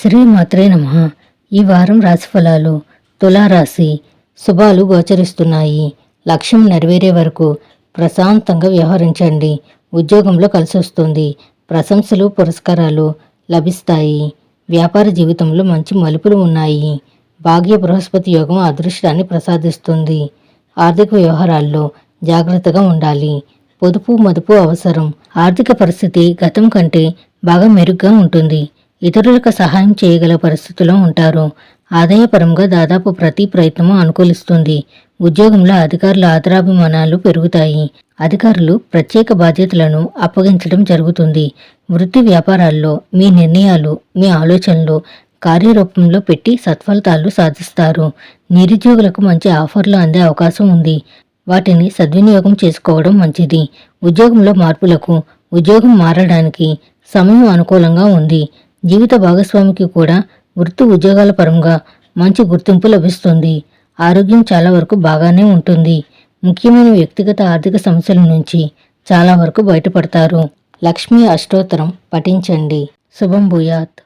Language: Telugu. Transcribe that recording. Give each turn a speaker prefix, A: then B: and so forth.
A: శ్రీమాత్రే నమః. ఈ వారం రాశిఫలాలు. తులారాశి. శుభాలు గోచరిస్తున్నాయి. లక్ష్యం నెరవేరే వరకు ప్రశాంతంగా వ్యవహరించండి. ఉద్యోగంలో కలిసొస్తుంది. ప్రశంసలు పురస్కారాలు లభిస్తాయి. వ్యాపార జీవితంలో మంచి మలుపులు ఉన్నాయి. భాగ్య బృహస్పతి యోగం అదృష్టాన్ని ప్రసాదిస్తుంది. ఆర్థిక వ్యవహారాల్లో జాగ్రత్తగా ఉండాలి. పొదుపు మదుపు అవసరం. ఆర్థిక పరిస్థితి గతం కంటే బాగా మెరుగ్గా ఉంటుంది. ఇతరులకు సహాయం చేయగల పరిస్థితుల్లో ఉంటారు. ఆదాయపరంగా దాదాపు ప్రతి ప్రయత్నము అనుకూలిస్తుంది. ఉద్యోగంలో అధికారుల ఆదరాభిమానాలు పెరుగుతాయి. అధికారులు ప్రత్యేక బాధ్యతలను అప్పగించడం జరుగుతుంది. వృత్తి వ్యాపారాల్లో మీ నిర్ణయాలు, మీ ఆలోచనలు కార్యరూపంలో పెట్టి సత్ఫలితాలు సాధిస్తారు. నిరుద్యోగులకు మంచి ఆఫర్లు అందే అవకాశం ఉంది. వాటిని సద్వినియోగం చేసుకోవడం మంచిది. ఉద్యోగంలో మార్పులకు, ఉద్యోగం మారడానికి సమయం అనుకూలంగా ఉంది. జీవిత భాగస్వామికి కూడా వృత్తి ఉద్యోగాల పరంగా మంచి గుర్తింపు లభిస్తుంది. ఆరోగ్యం చాలా వరకు బాగానే ఉంటుంది. ముఖ్యమైన వ్యక్తిగత ఆర్థిక సమస్యల నుంచి చాలా వరకు బయటపడతారు. లక్ష్మీ అష్టోత్తరం పఠించండి. శుభం భూయాత్.